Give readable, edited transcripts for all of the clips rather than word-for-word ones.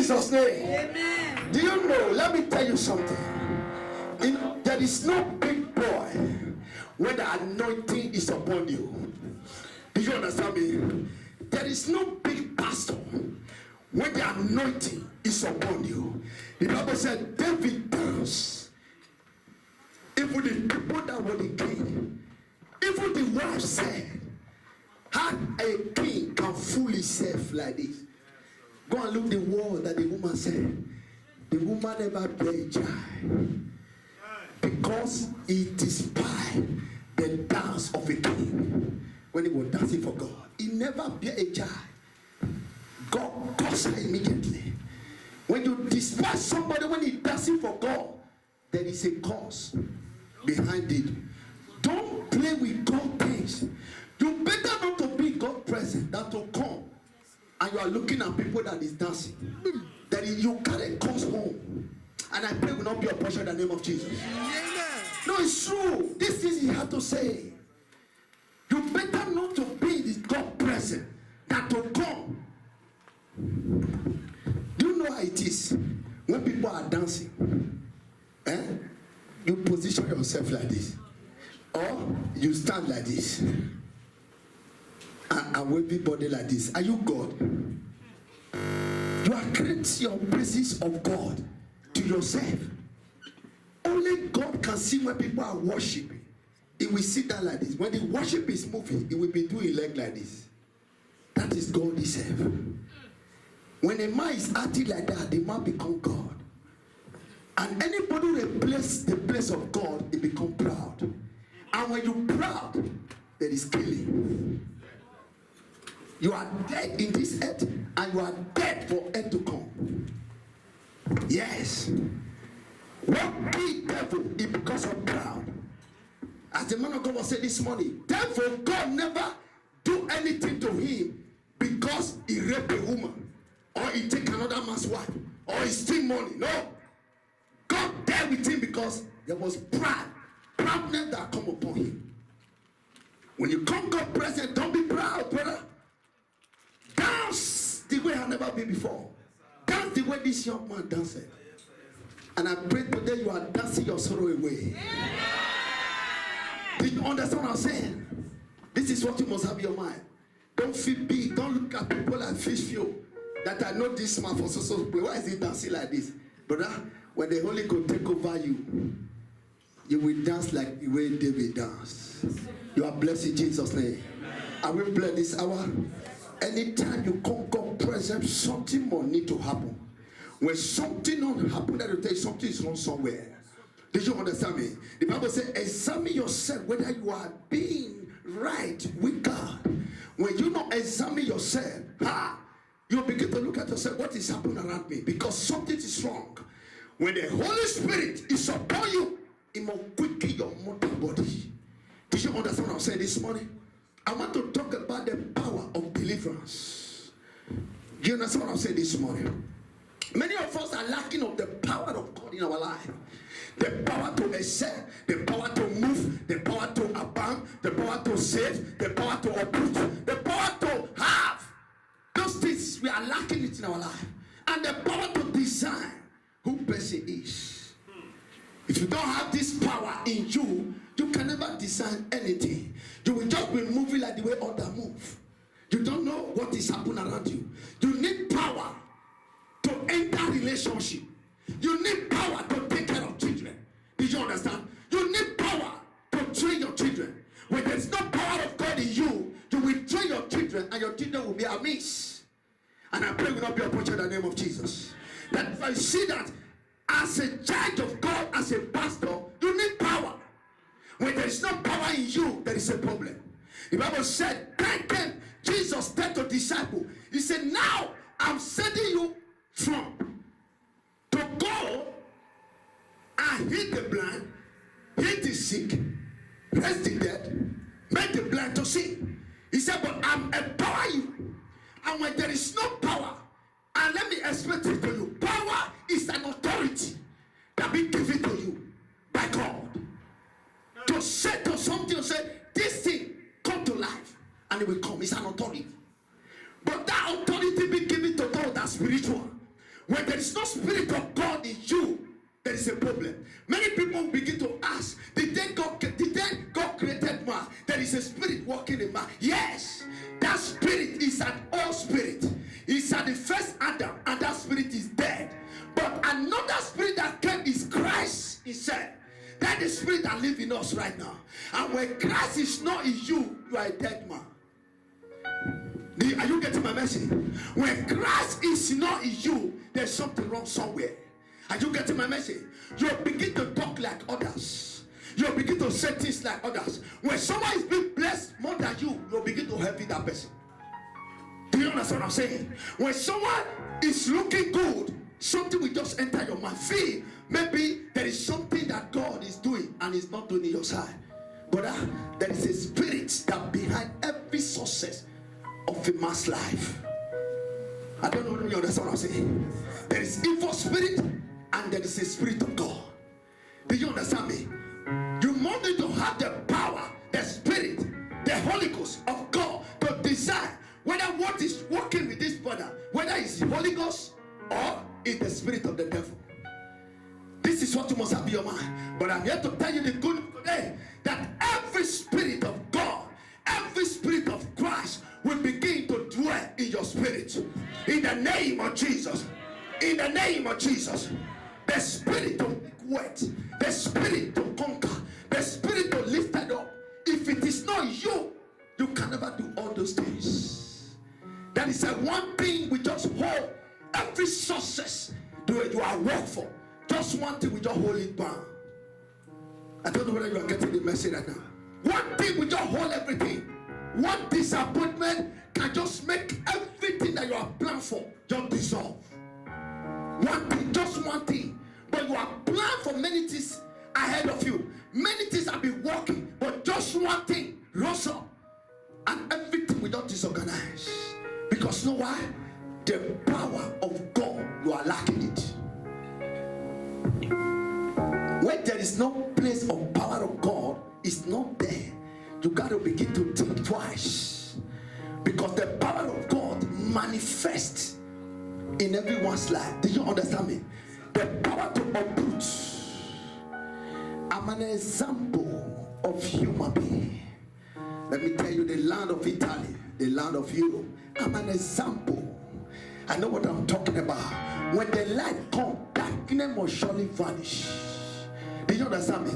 Jesus' name. Amen. Do you know? Let me tell you something. There is no big boy when the anointing is upon you. Do you understand me? There is no big pastor when the anointing is upon you. The Bible said David danced. Even the people that were the king, even the wife said, how a king can fool himself like this? Go and look the word that the woman said. The woman never bear a child because it inspired the dance of a king when he was dancing for God. He never bear a child. God cursed her immediately. When you despise somebody when he's dancing for God, there is a cause behind it. Don't play with God things. You better not to be God present than to come and you are looking at people that is dancing. That you carry cause home. And I pray will not be a portion in the name of Jesus. No, it's true. This is he had to say. You better not to be the God present than to come. Do you know how it is when people are dancing? You position yourself like this, or you stand like this, and wave your body like this. Are you God? You are creating your presence of God to yourself. Only God can see when people are worshiping. He will sit down like this. When the worship is moving, he will be doing leg like this. That is God himself. When a man is acting like that, the man becomes God. And anybody who replaces the place of God, they become proud. And when you're proud, there is killing. You are dead in this earth, and you are dead for earth to come. Yes. What killed devil is because of proud. As the man of God was saying this morning, therefore God never do anything to him because he raped a woman, or he take another man's wife, or he steal money. No. God dealt with him because there was pride. Proudness that come upon him. When you come God present, don't be proud, brother. Dance the way I've never been before. Dance the way this young man danced. And I pray today you are dancing your sorrow away. Did you understand what I'm saying? This is what you must have in your mind. Don't feel big. Don't look at people like fish view. That I know this man for so why is he dancing like this? Brother, when the Holy Ghost take over you, you will dance like the way David danced. You are blessed in Jesus' name. I will bless this hour. Anytime you come God present, something more need to happen. When something don't happen, that will tell you something is wrong somewhere. Did you understand me? The Bible says, examine yourself whether you are being right with God. When you don't examine yourself, you begin to look at yourself, what is happening around me? Because something is wrong. When the Holy Spirit is upon you, it will quicken your mortal body. Did you understand what I'm saying this morning? I want to talk about the power of deliverance. Do you understand what I'm saying this morning? Many of us are lacking of the power of God in our life. The power to excel, the power to move, the power to abound, the power to save, the power to uproot, the power to have. Those things, we are lacking it in our life. And the power to design who person is. If you don't have this power in you, you can never design anything. You will just be moving like the way others move. You don't know what is happening around you. You need power to enter relationship. You need power to take care of children. Did you understand? You need power to train your children. When there's no power of God in you, you will train your children and your children will be amiss. And I pray will not be a portion in the name of Jesus. That if I see that as a child of God, as a pastor, you need power. When there is no power in you, there is a problem. The Bible said, Jesus said to disciples, he said, now I'm sending you from to go and heal the blind, heal the sick, raise the dead, make the blind to see. He said, but I'm empowering you. And when there is no power, and let me explain it to you, power is an authority that be given to you by God. To say to something, say, this thing come to life, and it will come. It's an authority. But that authority be given to those that are spiritual. When Spirit of God in you, there is a problem. Many people begin to ask, did then God created man? There is a spirit working in man. Yes, that spirit is an old spirit. It's at the first Adam, and that spirit is dead. But another spirit that came is Christ, he said. That is the spirit that lives in us right now. And when Christ is not in you, you are a dead man. Are you getting my message? When Christ is not in you, there's something wrong somewhere. Are you getting my message? You begin to talk like others. You begin to say things like others. When someone is being blessed more than you, you begin to help that person. Do you understand what I'm saying? When someone is looking good, something will just enter your mind. Feel maybe there is something that God is doing and is not doing in your side. But there is a spirit that behind every success of a man's life. I don't know if you understand what I'm saying. There is evil spirit and there is a spirit of God. Do you understand me? You want me to have the power, the spirit, the Holy Ghost of God to decide whether what is working with this brother, whether it's the Holy Ghost or it's the spirit of the devil. This is what you must have in your mind. But I'm here to tell you the good news today, that every spirit of God, every spirit of Christ will begin to dwell in your spirit. In the name of Jesus. In the name of Jesus. The spirit to make wet, the spirit to conquer, the spirit to lift it up. If it is not you, you can never do all those things. That is one thing we just hold. Every success you are work for, just one thing we just hold it bound. I don't know whether you are getting the message right now. One thing we just hold everything. One disappointment can just make everything that you are planned for just dissolve. One thing, just one thing. But you are planned for many things ahead of you. Many things have been working, but just one thing rose up, and everything will not disorganize. Because you know why? The power of God, you are lacking it. When there is no place of power of God, it's not there. You got to begin to think twice. Because the power of God manifests in everyone's life. Do you understand me? The power to uproot. I'm an example of human being. Let me tell you, the land of Italy, the land of Europe, I'm an example. I know what I'm talking about. When the light comes, darkness must surely vanish. Do you understand me?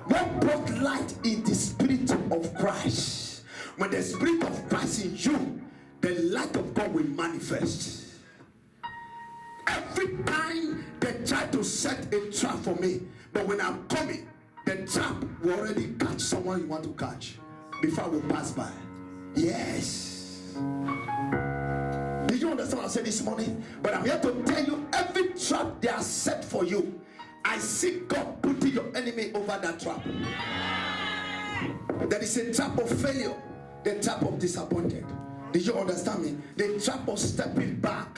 What brought light in the spirit of Christ? When the spirit of Christ in you, the light of God will manifest. Every time they try to set a trap for me, but when I'm coming, the trap will already catch someone you want to catch before we pass by. Yes. Did you understand what I said this morning? But I'm here to tell you, every trap they are set for you, I see God putting your enemy over that trap. There is a trap of failure, the trap of disappointment. Did you understand me? The trap of stepping back.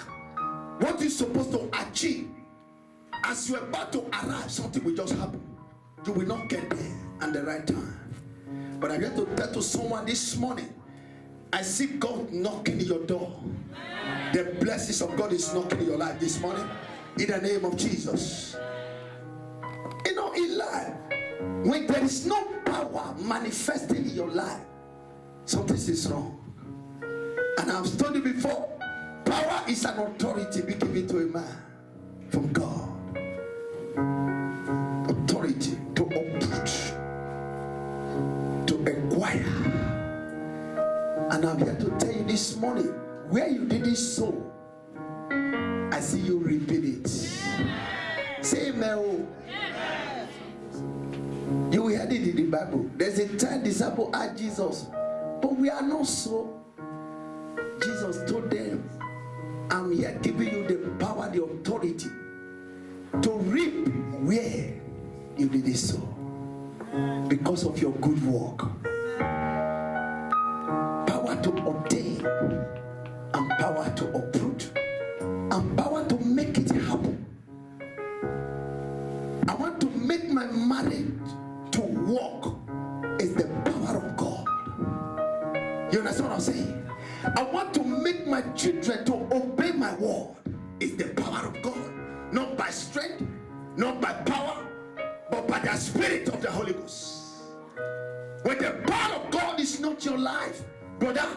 What you're supposed to achieve, as you're about to arrive, something will just happen. You will not get there at the right time. But I'm here to tell to someone this morning, I see God knocking your door. The blessings of God is knocking your life this morning. In the name of Jesus. You know, in life, when there is no power manifesting in your life, something is wrong. And I've studied before, power is an authority be given to a man from God. Authority to uproot, to acquire. And I'm here to tell you this morning, where you didn't sow, I see you repeat it. Say amen. You heard it in the Bible. There's a time disciple asked Jesus, but we are not so. Jesus told them, I'm here giving you the power, the authority to reap where you didn't sow, because of your good work. Power to ordain, and power to uproot, and power to make it happen. I want to make my marriage to work is the power of God. You understand what I'm saying? I want to make my children to obey my word is the power of God. No by strength, not by power, but by the Spirit of the Holy Ghost. When the power of God is not your life, brother,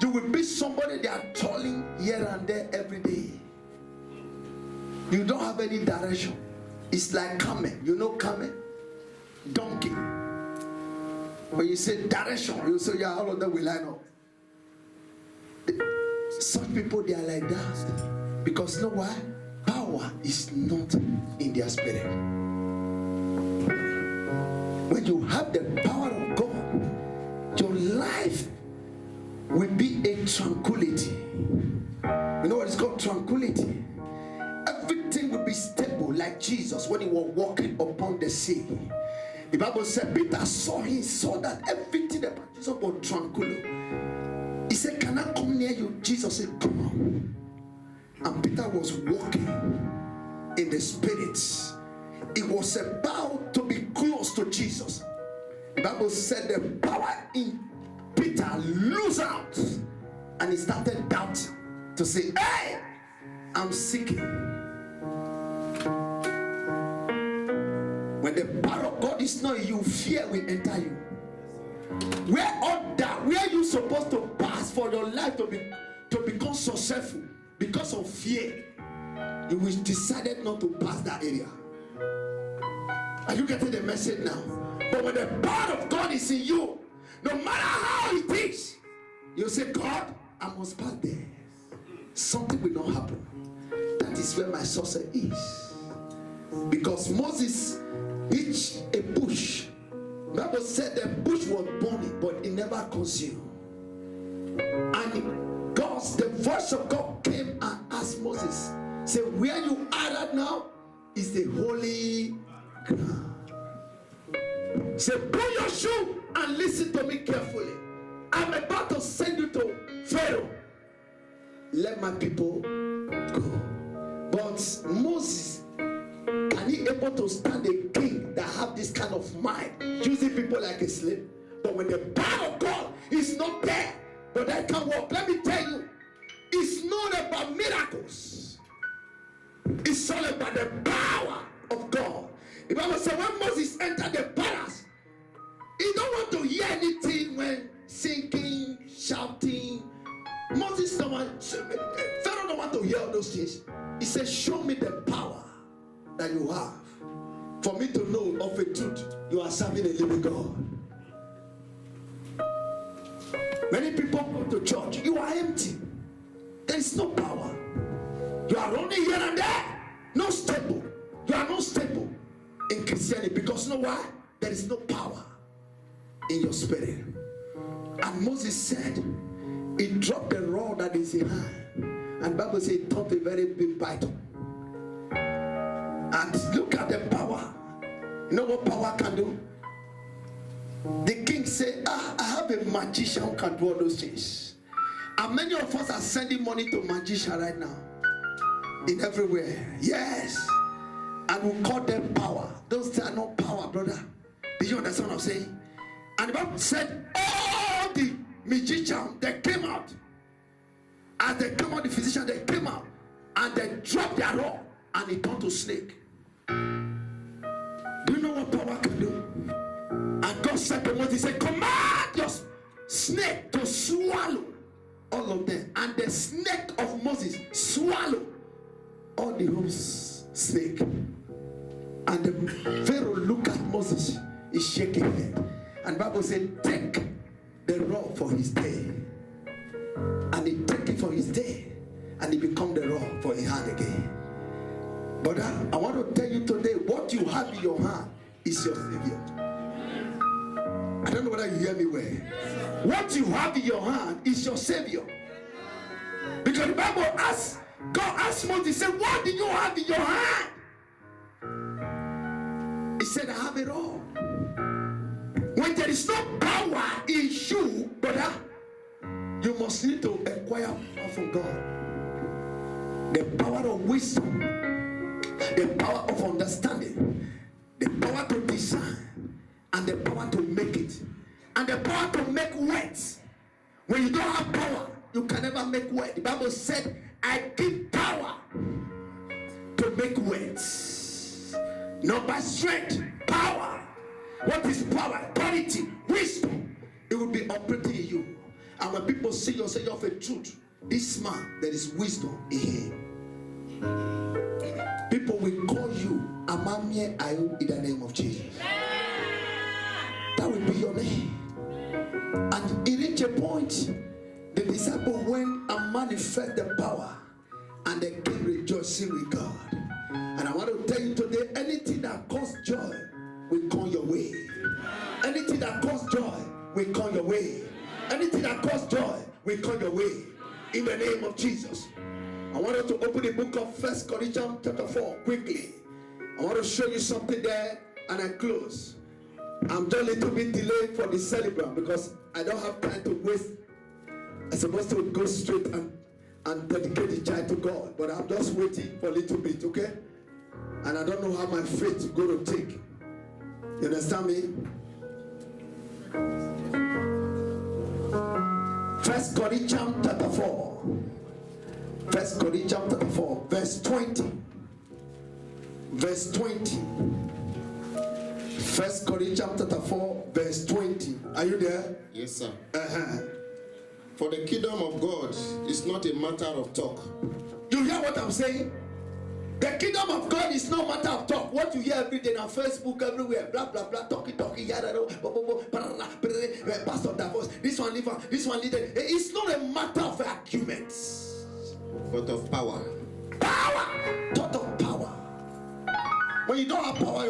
you will be somebody that are toiling here and there every day. You don't have any direction. It's like camel. You know camel? Donkey. When you say direction, you say, yeah, all of them will line up. Such people, they are like that. Because you know why? Power is not in their spirit. When you have the power of God, your life will be a tranquility. You know what is called tranquility? Everything will be stable, like Jesus when he was walking upon the sea. The Bible said Peter saw that everything about Jesus was tranquil. He said, can I come near you? Jesus said, come on. And Peter was walking in the spirit. He was about to be close to Jesus. The Bible said the power in Peter lose out, and he started doubting to say, hey, I'm sinking. When the power of God is not in you, fear will enter you. Where you supposed to pass for your life to become successful, because of fear, you will decided not to pass that area. Are you getting the message now? But when the power of God is in you, no matter how it is, you say, God, I must pass there. Something will not happen. That is where my success is. Because Moses reached a bush. The Bible said the bush was burning, but it never consumed. And the voice of God came and asked Moses, say, where you are right now is the holy ground. Say, put your shoe and listen to me carefully. I'm about to send you to Pharaoh. Let my people go. But Moses, can he able to stand a king that have this kind of mind, using people like a slave? But when the power of God is not there, but I can walk. Let me tell you, it's not about miracles. It's all about the power of God. The Bible says when Moses entered the palace, he don't want to hear anything when singing, shouting. Moses don't want, Pharaoh don't want to hear all those things. He said, show me the power that you have for me to know of a truth you are serving a living God. Many people go to church, you are empty. There is no power. You are running here and there, no stable. You are not stable in Christianity because you know why? There is no power in your spirit. And Moses said, he dropped the rod that is in hand, and Bible says it turned a very big python. And look at the power. You know what power can do? The king said, I have a magician who can do all those things. And many of us are sending money to magicians right now. In everywhere. Yes. And we call them power. Those are not power, brother. Did you understand what I'm saying? And the Bible said all the magicians, they came out. As they came out, the physician, they came out. And they dropped their rod. And it turned to snake. Do you know what power can do? And God said to Moses, he said, command your snake to swallow all of them. And the snake of Moses swallowed all the whole snake. And the Pharaoh looked at Moses, he's shaking his head. And the Bible said, take the rod for his day. And he took it for his day. And he became the rod for his hand again. But I want to tell you today, what you have in your hand is your Savior. I don't know whether you hear me well. What you have in your hand is your Savior. Because the Bible asks, God asked Moses, he said, what do you have in your hand? He said, I have it all. When there is no power in you, brother, you must need to acquire power from God. The power of wisdom, the power of understanding, the power to design, and the power to make it, and the power to make words. When you don't have power, you can never make words. The Bible said, I give power to make words. by strength, power. What is power? Authority, wisdom. It will be operating in you. And when people see you say you have a truth, this man, there is wisdom in him. People will call you Amamie Ayu in the name of Jesus. That will be your name. And it reached a point, the disciple went and manifest the power, and they came rejoicing with God. And I want to tell you today, anything that causes joy will come your way. Anything that causes joy will come your way. Anything that causes joy will come your way. In the name of Jesus. I want us to open the book of 1 Corinthians chapter 4 quickly. I want to show you something there, and I close. I'm just a little bit delayed for the celebrant because I don't have time to waste. I'm supposed to go straight and dedicate the child to God, but I'm just waiting for a little bit, okay? And I don't know how my faith is going to take. You understand me? 1 Corinthians chapter 4. 1 Corinthians chapter 4, verse 20. Verse 20. 1 Corinthians chapter 4, verse 20. Are you there? Yes, sir. Uh-huh. For the kingdom of God is not a matter of talk. You hear what I'm saying? The kingdom of God is no matter of talk. What you hear every day on Facebook, everywhere, blah blah blah, talking, pastor divorce, this one leave, this one leave. It's not a matter of arguments, But of power. Power, thought of power. When you don't have power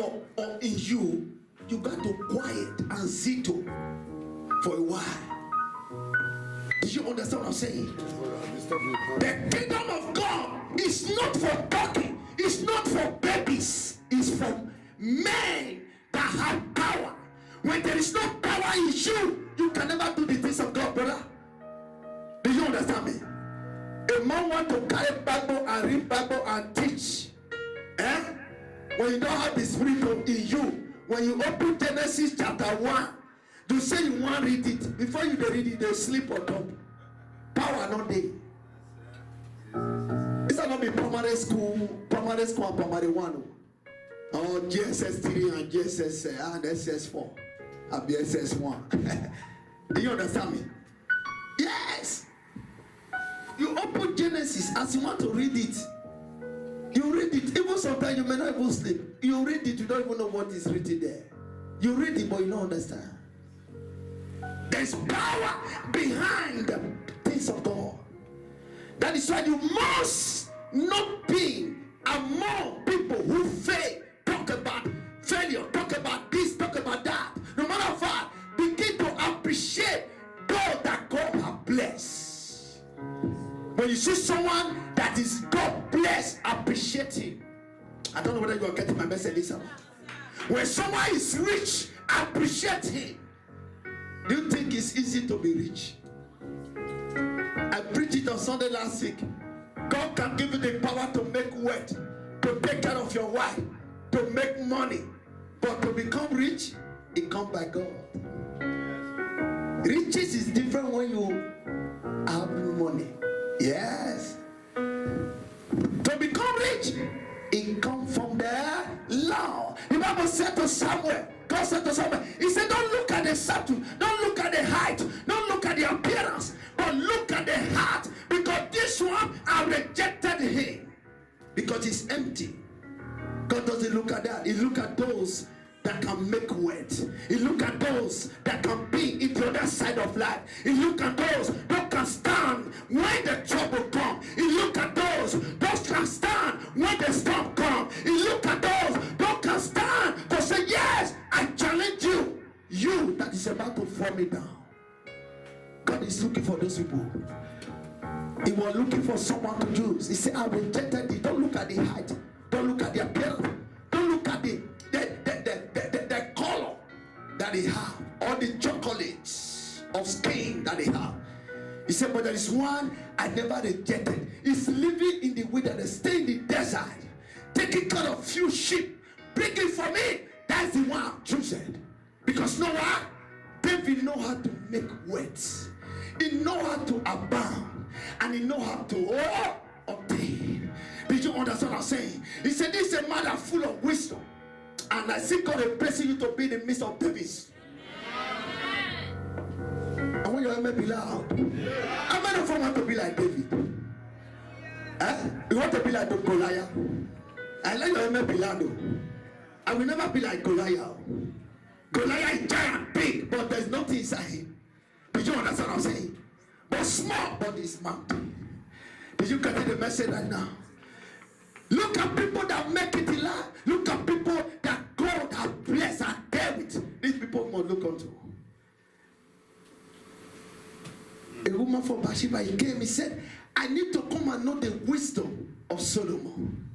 in you, you got to quiet and sit for a while. Do you understand what I'm saying? The kingdom of God is not for talking. It's not for babies. It's for men that have power. When there is no power in you, you can never do the things of God, brother. Do you understand me? A man want to carry Bible and read Bible and teach. When you don't have the spirit in you, when you open Genesis chapter 1, you say you want to read it. Before you read it, they sleep on top. Power not there. It's not be primary school and primary 1. Or GSS 3 and GSS and SS 4 and BSS 1. Do you understand me? Yes. You open Genesis as you want to read it. You read it. Even sometimes you may not even sleep. You read it, you don't even know what is written there. You read it, but you don't understand. There's power behind the things of God. That is why you must not be among people who fail. Talk about failure, talk about this, talk about that. No matter what, begin to appreciate God that God has blessed. When you see someone that is God blessed, appreciate him. I don't know whether you are getting my message this time. When someone is rich, appreciate him. Do you think it's easy to be rich? I preached it on Sunday last week. God can give you the power to make wealth, to take care of your wife, to make money. But to become rich, it comes by God. Riches is different when you have money. Yes. To become rich, it comes from the law. The Bible said to Samuel, God said to Samuel, he said, don't look at the statue, don't look at the height, don't look at the appearance, but look at the heart, because this one I rejected him because it's empty. God doesn't look at that. He look at those that can make wealth. He look at those that can be in the other side of life. He look at those that can stand when the trouble comes. He look at those that can stand when the storm comes. He look at those that can stand to say, yes, I challenge you. You that is about to fall me down. God is looking for those people. He was looking for someone to use. He said, I rejected it. Don't look at the height. Don't look at the appearance. Don't look at the color that they have, or the chocolates of skin that they have. He said, but there is one I never rejected. He's living in the wilderness, stay in the desert, taking care of few sheep, bringing for me. That's the one I've chosen. Because you know what? David know how to make wealth. He know how to abound, and he know how to obtain. Did you understand what I'm saying? He said, this is a man that's full of wisdom. And I see God embracing you to be in the midst of Davids. I want your amen be loud. How many of you want to be like David? You want to be like the Goliath? I let your amen be loud. I will never be like Goliath. Goliath is giant, big, but there's nothing inside him. Did you understand what I'm saying? But small, but it's mountain. Did you get the message right now? Look at people that make it in life. Look at people that God has blessed and dealt with. These people must look unto. A woman from Bathsheba, he came, he said, I need to come and know the wisdom of Solomon.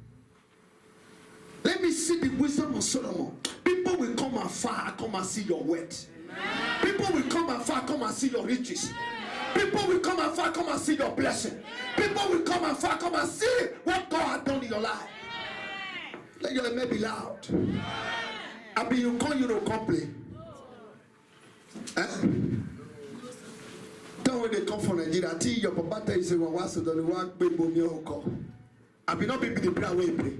Let me see the wisdom of Solomon. People will come afar, come and see your wealth. People will come afar, come and see your riches. People will come afar, come and see your blessing. People will come afar, come and see what God has done in your life. Let your amen be loud. I mean, you come, you don't complain. When they come from Nigeria, till your papa tell you say, "Well, what's the one big boom you call?" I be not be the prayer way pray.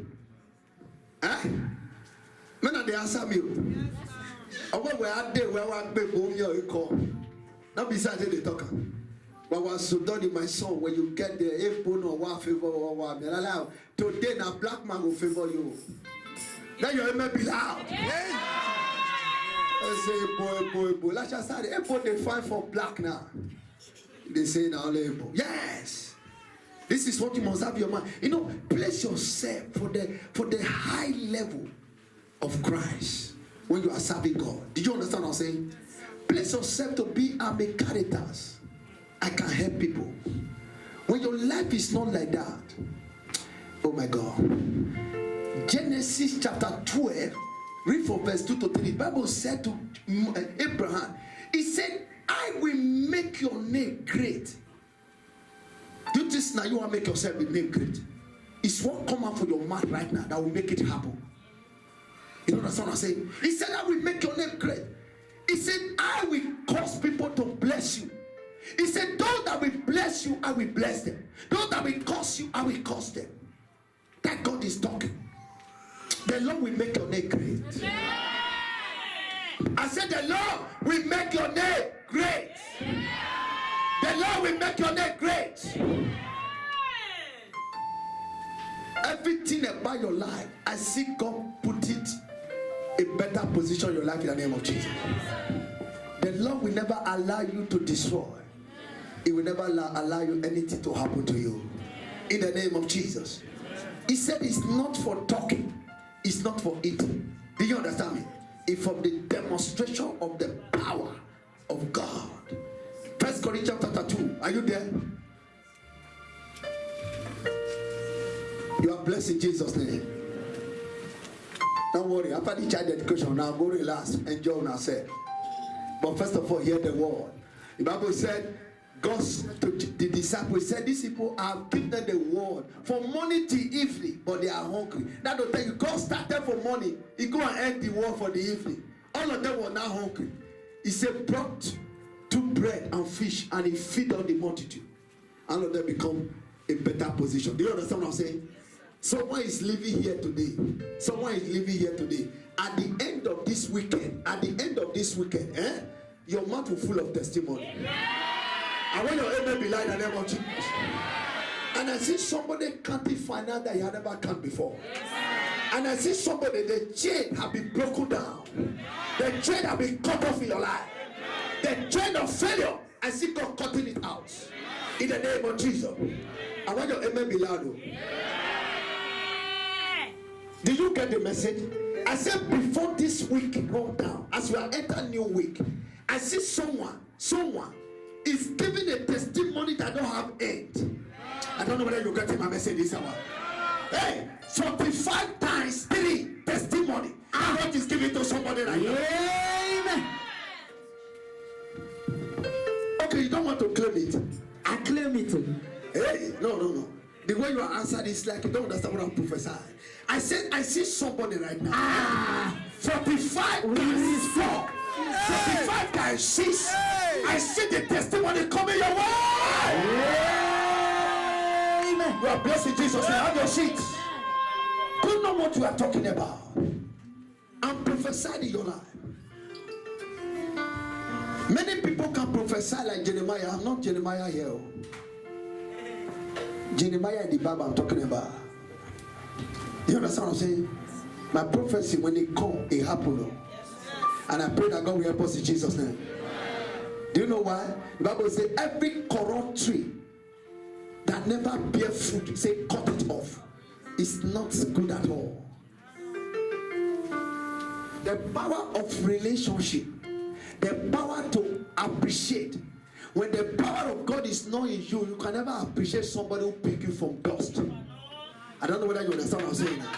Men they answer me. Or when we are there, where one big boom you call. Not beside they talk. But was so done in my son when you get there, if bono or one favor or one allow today now black man will favor you. Then your amen be loud. I say, boy. Let's just say, they fight for black now. They say now label. Yes. This is what you must have in your mind. You know, place yourself for the high level of Christ when you are serving God. Did you understand what I'm saying? Place yourself to be a caritas. I can help people. When your life is not like that, oh my God. Genesis chapter 12, read from verse 2 to 3. The Bible said to Abraham, he said, I will make your name great. Do this now, you want to make yourself a name great. It's what come out for your mouth right now that will make it happen. You know what I'm saying? He said, I will make your name great. He said, I will cause people to bless you. He said, those that will bless you, I will bless them. Those that will curse you, I will curse them. That God is talking. The Lord will make your name great. I said, the Lord will make your name great. The Lord will make your name great. Everything about your life, I see God put it in better position in your life in the name of Jesus. The Lord will never allow you to destroy. He will never allow you anything to happen to you. In the name of Jesus. He said it's not for talking. It's not for eating. Do you understand me? It's from the demonstration of the power of God. 1 Corinthians chapter 2. Are you there? You are blessed in Jesus' name. Don't worry. After the child education, now go relax. Enjoy yourself. But first of all, hear the word. The Bible said, God said to the disciples, said, these people have given them the word from morning till evening, but they are hungry. That don't tell you, God started for morning. He go and end the word for the evening. All of them were now hungry. He said, brought 2 bread and fish, and he feed on the multitude. All of them become a better position. Do you understand what I'm saying? Someone is living here today. Someone is living here today. At the end of this weekend, your mouth will full of testimony. I want your amen be like the name of Jesus. And I see somebody counting finance that you had never counted before. And I see somebody, the chain have been broken down. The chain have been cut off in your life. The chain of failure, I see God cutting it out. In the name of Jesus. I want your amen be loud. Did you get the message? I said before this week roll down, as we are entering new week, I see someone is giving a testimony that don't have end. I don't know whether you're getting my message this hour. Hey, 45 times 3 testimony. God is giving to somebody right now. Amen. Okay, you don't want to claim it. I claim it. Hey, no. The way you are answered is like you don't understand what I'm prophesying. I said, I see somebody right now. 45 times 4. 45 times 6. I see the testimony coming your way. Amen. You are blessed in Jesus' name. Have your seat. You know what you are talking about. and prophesied in your life. Many people can prophesy like Jeremiah. I'm not Jeremiah here. Jeremiah in the Bible I'm talking about. You understand what I'm saying? My prophecy, when it come, it happen. And I pray that God will help us in Jesus' name. Do you know why? The Bible says every corrupt tree that never bear fruit, say cut it off. It's not good at all. The power of relationship, the power to appreciate. When the power of God is not in you, you can never appreciate somebody who pick you from dust. I don't know whether you understand what I'm saying now.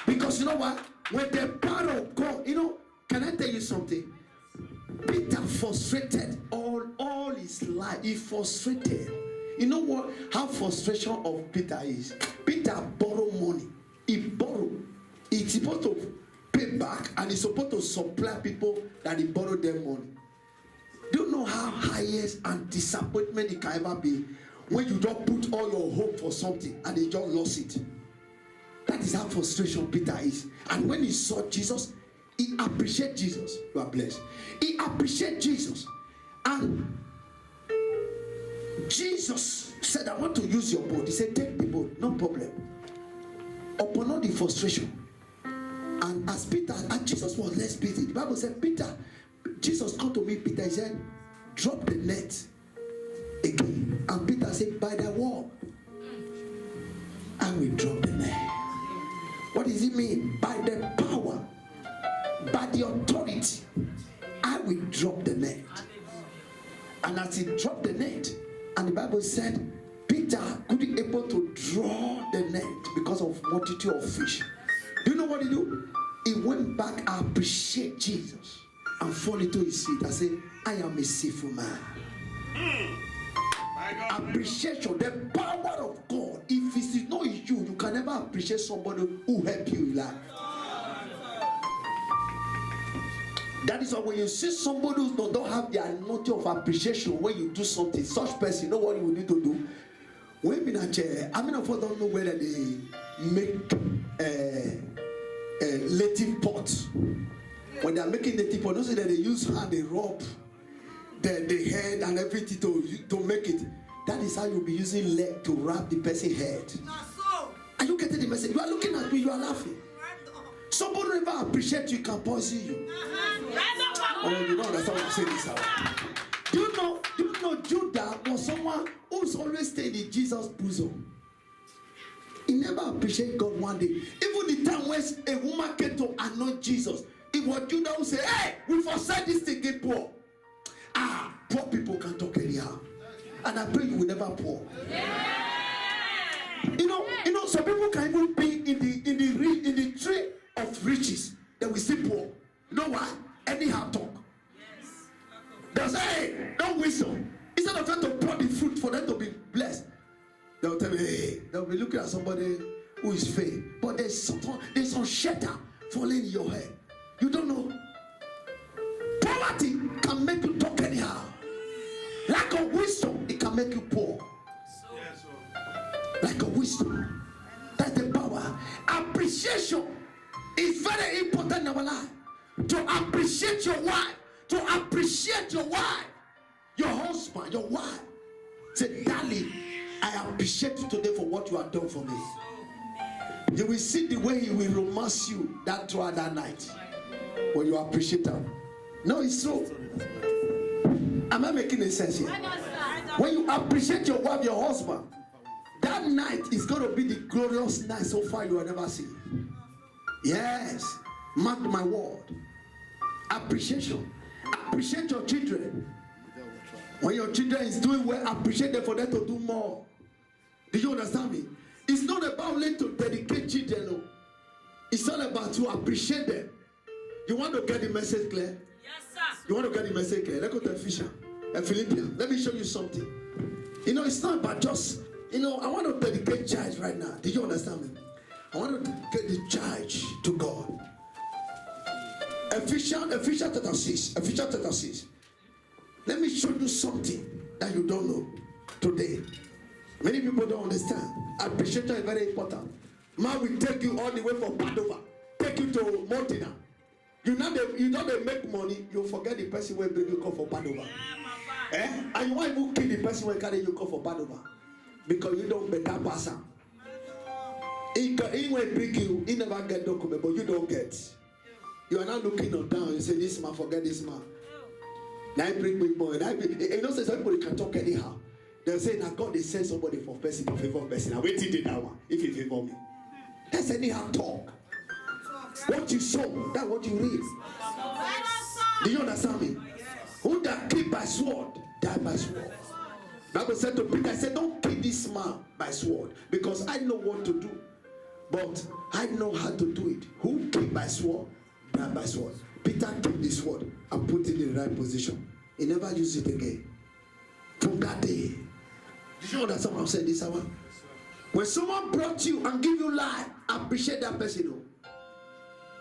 Because you know what? When the power of God, can I tell you something? Peter frustrated all his life. He frustrated. You know what? How frustration of Peter is. Peter borrowed money. He borrowed. He's supposed to pay back, and he's supposed to supply people that he borrowed them money. Do you know how highest and disappointment it can ever be when you don't put all your hope for something and they just lost it? That is how frustration Peter is. And when he saw Jesus, he appreciated Jesus. You are blessed. He appreciated Jesus. And Jesus said, I want to use your boat. He said, take the boat, no problem. Upon all the frustration. And as Jesus was less busy, the Bible said, Jesus come to me, Peter, he said, drop the net again. And Peter said, by the word, I will drop the net. What does it mean? By the power, by the authority, I will drop the net. And as he dropped the net, and the Bible said, Peter couldn't be able to draw the net because of multitude of fish. Do you know what he do? He went back and appreciate Jesus and fall into his seat and say, I am a sinful man. Appreciation, the power of God. If it is not you, you can never appreciate somebody who helped you in life. That is why when you see somebody who don't have the anointing of appreciation when you do something, such person, you know what you will need to do? Women are chair. I mean, of course, don't know whether they make native pots. When they are making native pots, don't say that they use hand, they rub the head and everything to make it. That is how you'll be using leg to wrap the person's head. Are you getting the message? You are looking at me, you are laughing. Somebody never appreciate you can poison you. Oh, you know that's what I'm saying this hour. Do you know Judah was someone who's always stayed in Jesus' bosom? He never appreciated God one day. Even the time when a woman came to anoint Jesus, it was Judah who said, hey, we forsake this thing, get poor. Poor people can talk anyhow. And I pray you will never poor. Yeah. You know, some people can even be in the tree of riches. They will still poor. You know why? Anyhow talk. Yes. They'll say, hey, no wisdom. Instead of them to pour the fruit for them to be blessed, they'll tell me, hey, they'll be looking at somebody who is fake. But there's some shelter falling in your head. You don't know. Poverty can make you talk anyhow. Lack of wisdom, it can make you poor. Lack of wisdom. That's the power. Appreciation is very important in our life. To appreciate your wife. To appreciate your wife. Your husband, your wife. Say, darling, I appreciate you today for what you have done for me. You will see the way he will romance you throughout that night. When you appreciate him. No, it's true. Am I making any sense here? When you appreciate your wife, your husband, that night is going to be the glorious night so far you have never seen. Yes. Mark my word. Appreciation. Appreciate your children. When your children is doing well, appreciate them for them to do more. Do you understand me? It's not about letting to dedicate children. No. It's all about to appreciate them. You want to get the message clear? Yes, sir. You want to get the message clear? Let's go to Philippians. Let me show you something. It's not about just, I want to dedicate charge right now. Did you understand me? I want to get the charge to God. Ephesians chapter 6. Let me show you something that you don't know today. Many people don't understand. Appreciation is very important. Man will take you all the way from Padova, take you to Montina, You know they make money, you forget the person will bring you call for bad over. And you want to kill the person will carry you call for bad over. Because you don't better pass. He will bring you, he never get document, but you don't get. You are not looking on down, you say this man, forget this man. Now I bring me more. You know, somebody can talk anyhow. They'll say, now God, they send somebody for person to favor person. Now wait till they that one, if you favor me. That's anyhow talk. What you sow, that's what you reap. Do you understand me? Who that kill by sword, die by sword. Bible said to Peter, I said, don't kill this man by sword, because I know what to do, but I know how to do it. Who kill by sword, die by sword. Peter took the sword and put it in the right position. He never used it again. From that day. Did you understand what I'm saying this hour? When someone brought you and give you life, appreciate that person.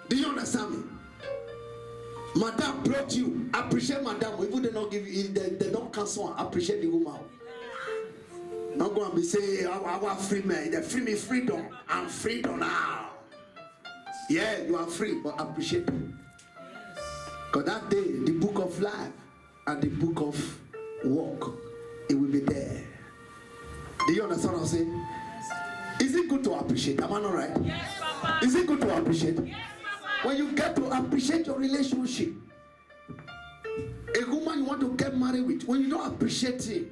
Do you understand me? Madam brought you, appreciate madam. Even they don't give you, they don't cancel, appreciate the woman. Not going to be say, our free man, they free me freedom. I'm freedom now. Yeah, you are free, but appreciate it. Because that day, the book of life and the book of work, it will be there. Do you understand what I'm saying? Is it good to appreciate? Am I not right? Yes, Papa. Is it good to appreciate? Yes, Papa. When you get to appreciate your relationship, a woman you want to get married with, when you don't appreciate him,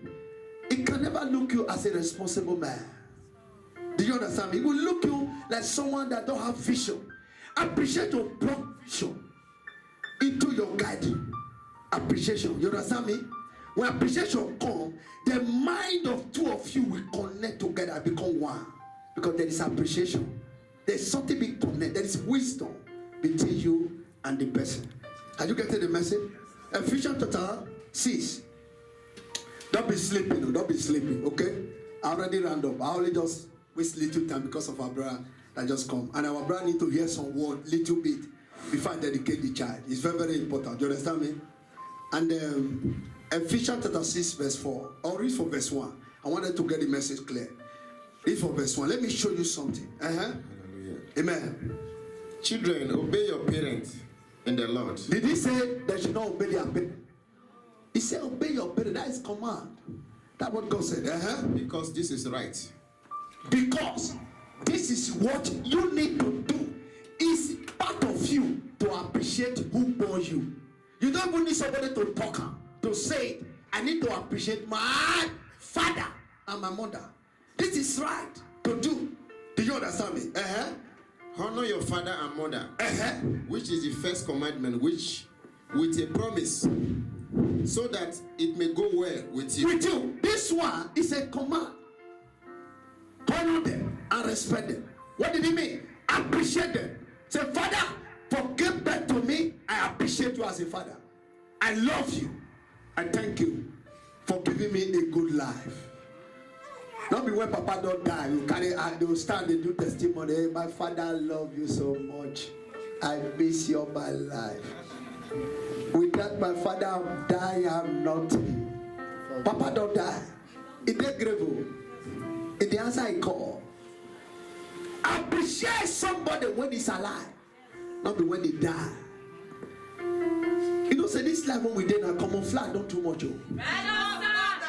it can never look you as a responsible man. Do you understand me? It will look you like someone that don't have vision. Appreciate your vision into your guiding. Appreciation. You understand me? When appreciation comes, the mind of two of you will connect together and become one. Because there is appreciation. There's something being connected. There is wisdom between you and the person. Are you getting the message? Ephesians chapter 6. Don't be sleeping. Don't be sleeping. Okay? I already ran up. I only just waste little time because of our brother that just come. And our brother need to hear some word, little bit, before I dedicate the child. It's very, very important. Do you understand me? And Ephesians chapter 6 verse 4. I'll read from verse 1. I wanted to get the message clear. Read from verse 1. Let me show you something. Hallelujah. Amen. Children, obey your parents in the Lord. Did he say they should not obey their parents? He said obey your parents. That is command. That's what God said. Because this is right. Because this is what you need to do. It's part of you to appreciate who born you. You don't even need somebody to talk to say it. I need to appreciate my father and my mother. This is right to do. Do you understand me? Honor your father and mother, which is the first commandment, which with a promise, so that it may go well with you. With you. This one is a command. Honor them and respect them. What did he mean? Appreciate them. Say, Father, forgive back to me. I appreciate you as a father. I love you. I thank you for giving me a good life. Not be when Papa don't die, you carry, they will stand and do testimony. Hey, my father love you so much. I miss you all my life. Without my father die, I'm nothing. Papa don't die. It is grave. It the answer I call. Appreciate somebody when he's alive, not be when they die. You know, say this life when we did not camouflage, don't too much.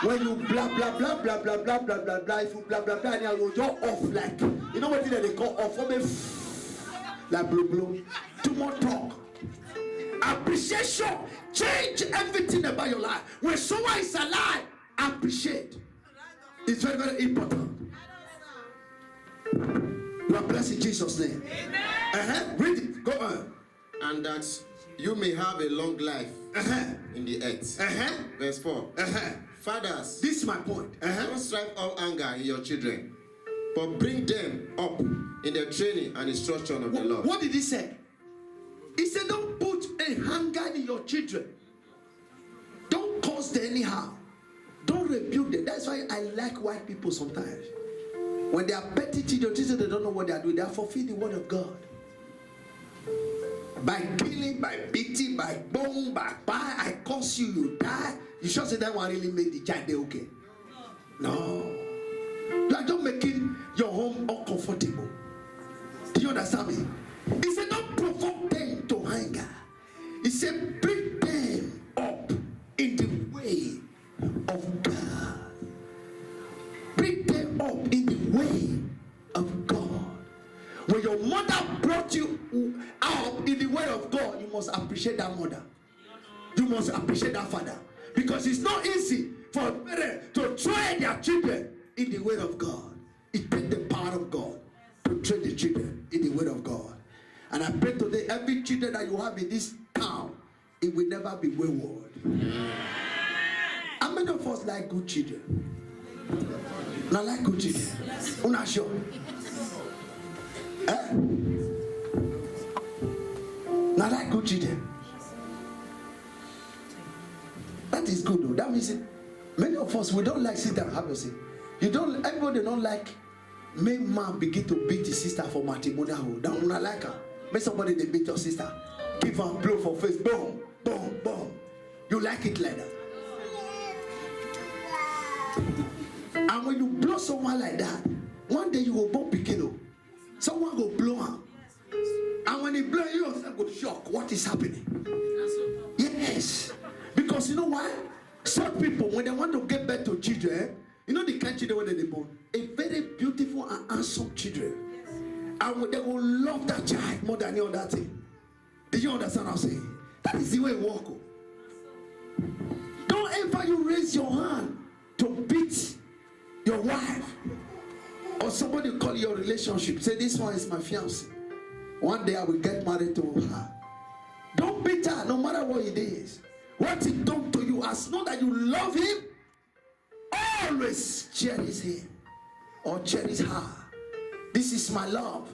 When you blah blah blah blah blah blah blah blah blah, if you blah blah blah, and you just off like, you know what they call off, like blue blue. Too much talk. Appreciation change everything about your life. When someone is alive, appreciate. It's very, very important. You are blessed in Jesus' name. Read it. Go on. And that you may have a long life in the earth. Verse 4. Fathers, this is my point. Don't strive all anger in your children, but bring them up in the training and instruction of the Lord. What did he say? He said, don't put a hunger in your children. Don't cause them anyhow. Don't rebuke them. That's why I like white people sometimes. When they are petty children, they don't know what they are doing. They are fulfilling the word of God. By killing, by beating, by bone, by pie, I curse you, you die. You sure say that one really made the child okay? No. You are just making your home uncomfortable. Do you understand me? He said, don't provoke them to anger. He said, bring them up in the way of God. Bring them up in the way of God. When your mother brought you out in the way of God, you must appreciate that mother. You must appreciate that father. Because it's not easy for a parent to train their children in the way of God. It takes the power of God to train the children in the way of God. And I pray today, every children that you have in this town, it will never be wayward. How many of us like good children? Not like good children. I'm not sure. Eh? Not like good children. That is good though. That means many of us, we don't like sit down. Have you seen? Everybody don't like make man begin to beat his sister for matrimonial. Don't like her. Make somebody they beat your sister. Give her a blow for face. Boom, boom, boom. You like it like that. And when you blow someone like that, one day you will both begin. Someone will blow her. And when he blow you, yourself will shock. What is happening? Yes. Because you know why? Some people, when they want to give birth to children, you know the kind of children when they born? A very beautiful and handsome children. And they will love that child more than any other thing. Did you understand what I'm saying? That is the way it works. Don't ever you raise your hand to beat your wife. Or somebody call your relationship. Say, this one is my fiancé. One day I will get married to her. Don't beat her no matter what it is. What he done to you, as long that you love him, always cherish him or cherish her. This is my love.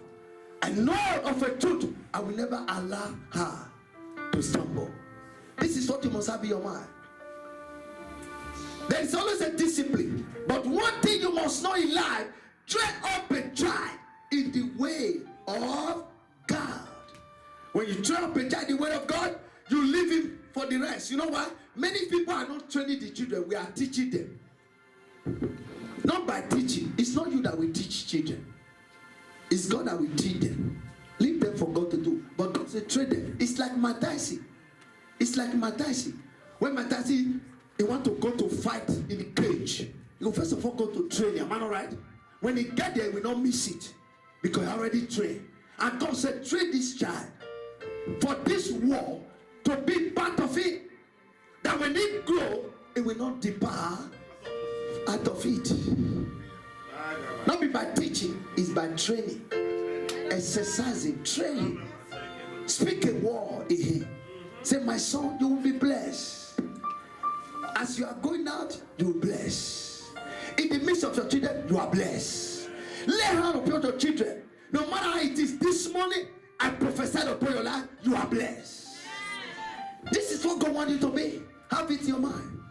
I know of a truth. I will never allow her to stumble. This is what you must have in your mind. There is always a discipline. But one thing you must know in life, train up a child in the way of God. When you train up a child in the way of God, you leave him for the rest. You know why? Many people are not training the children. We are teaching them. Not by teaching. It's not you that will teach children. It's God that will teach them. Leave them for God to do. But God said train them. It's like Matasi. It's like Matasi. When Matasi, he want to go to fight in the cage, you first of all go to train him. Am I not right? When he get there, he will not miss it. Because he already trained. And God said, train this child for this war to be part of it. That when it grow, it will not depart out of it. Not be by teaching, it's by training. Exercising, training. Speak a word in him. Say, my son, you will be blessed. As you are going out, you will bless. In the midst of your children, you are blessed. Lay hand upon your children. No matter how it is, this morning, I prophesied upon your life, you are blessed. This is what God wants you to be. Have it in your mind.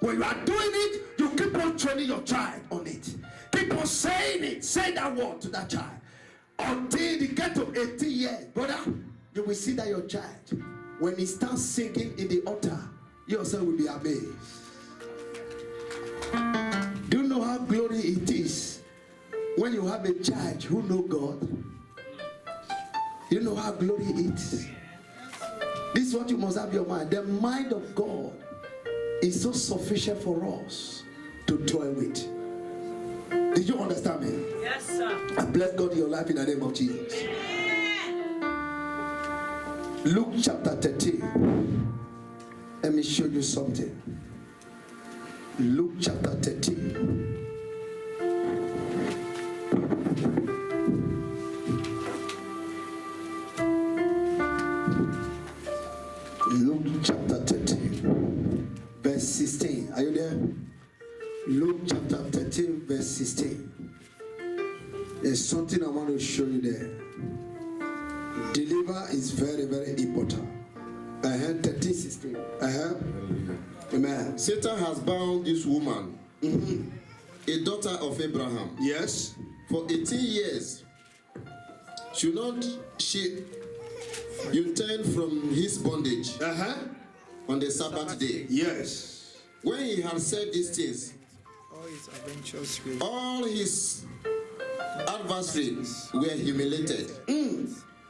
When you are doing it, you keep on training your child on it. Keep on saying it. Say that word to that child. Until you get to 18 years, brother, you will see that your child, when he starts singing in the altar, you yourself will be amazed. Do you know how glory it is when you have a child who knows God? You know how glory it is. This is what you must have in your mind. The mind of God is so sufficient for us to toil with. Did you understand me? Yes, sir. I bless God in your life in the name of Jesus. Luke chapter 13. Let me show you something. Luke chapter 13. Luke chapter 13, verse 16. Are you there? Luke chapter 13, verse 16. There's something I want to show you there. Deliver is very, very important. 13, 16. Amen. Satan has bound this woman, a daughter of Abraham. Yes. For 18 years. Should not she turn from his bondage on the Sabbath day? Yes. When he had said these things, all his adversaries were humiliated,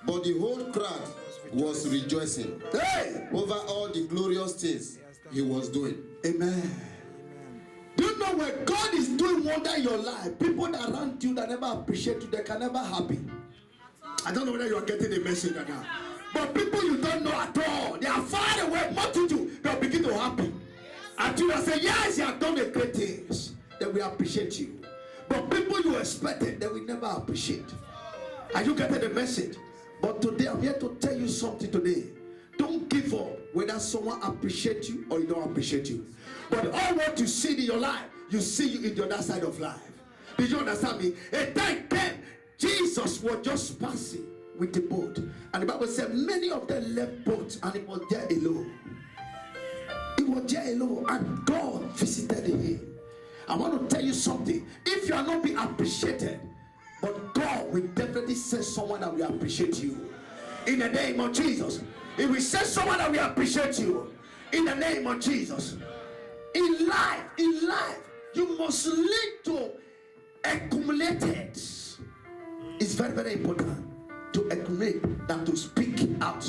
But the whole crowd was rejoicing over all the glorious things he was doing. Amen. Do you know when God is doing wonder in your life, people that around you that never appreciate you, they can never happy. I don't know whether you are getting the message or not. But people you don't know at all, they are far away, multitude, they'll begin to happy. Until you say, yes, you have done the great things, they will appreciate you. But people you expected, they will never appreciate. Are you getting the message? But today, I'm here to tell you something today. Don't give up whether someone appreciates you or you don't appreciate you. But all what you see in your life, you see you in the other side of life. Did you understand me? A time came, Jesus was just passing with the boat. And the Bible said many of them left boats and it was there alone. It was there alone and God visited him. I want to tell you something. If you are not being appreciated, but God will definitely send someone that will appreciate you. In the name of Jesus. He will send someone that will appreciate you. In the name of Jesus. In life, you must learn to accumulate it. It's very, very important to accumulate than to speak out.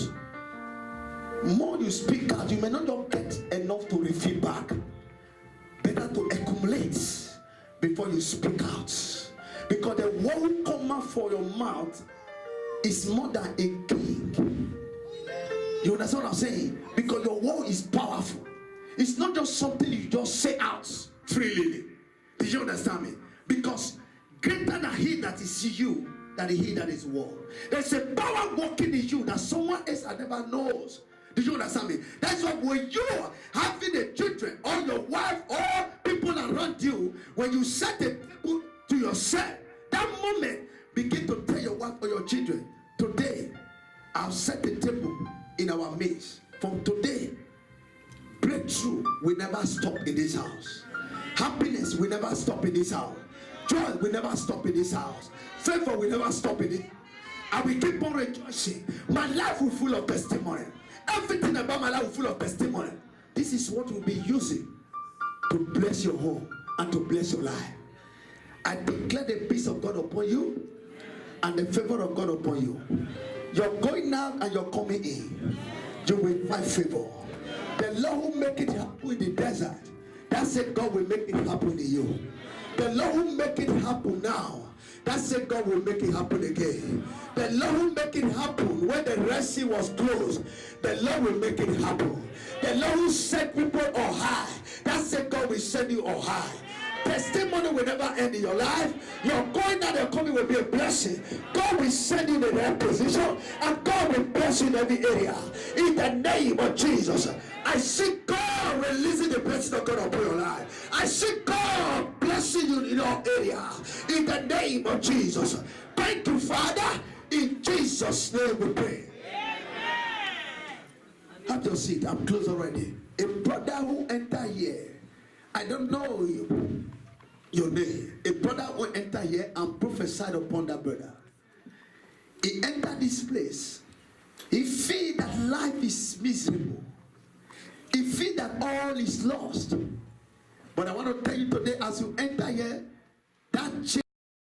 More you speak out, you may not get enough to refill back. Better to accumulate before you speak out. Because the word come out for your mouth is more than a king. You understand what I'm saying? Because your word is powerful. It's not just something you just say out freely. Did you understand me? Because greater than he that is you, than he that is word. There's a power working in you that someone else never knows. Did you understand me? That's why when you are having a children or your wife or people around you, when you set a table to yourself, that moment begin to tell your wife or your children, today I'll set the table in our midst. From today, breakthrough will never stop in this house. Happiness will never stop in this house. Joy will never stop in this house. Favor will never stop in it. I will keep on rejoicing. My life will be full of testimony. Everything about my life will be full of testimony. This is what we'll be using to bless your home and to bless your life. I declare the peace of God upon you and the favor of God upon you. You're going out and you're coming in. You will find favor. The Lord will make it happen in the desert. That's it, God will make it happen in you. The Lord will make it happen now. That's it, God will make it happen again. The Lord will make it happen when the Red Sea was closed. The Lord will make it happen. The Lord will set people on high. That's it, God will send you on high. Testimony will never end in your life. Your going and your coming will be a blessing. God will send you in the right position and God will bless you in every area. In the name of Jesus, I see God releasing the blessing of God upon your life. I see God blessing you in your area. In the name of Jesus. Thank you, Father. In Jesus' name we pray. Have your seat. I'm close already. A brother who entered here, I don't know your name. A brother who entered here and prophesied upon that brother. He entered this place. He feels that life is miserable. He feels that all is lost. But I want to tell you today, as you enter here, that change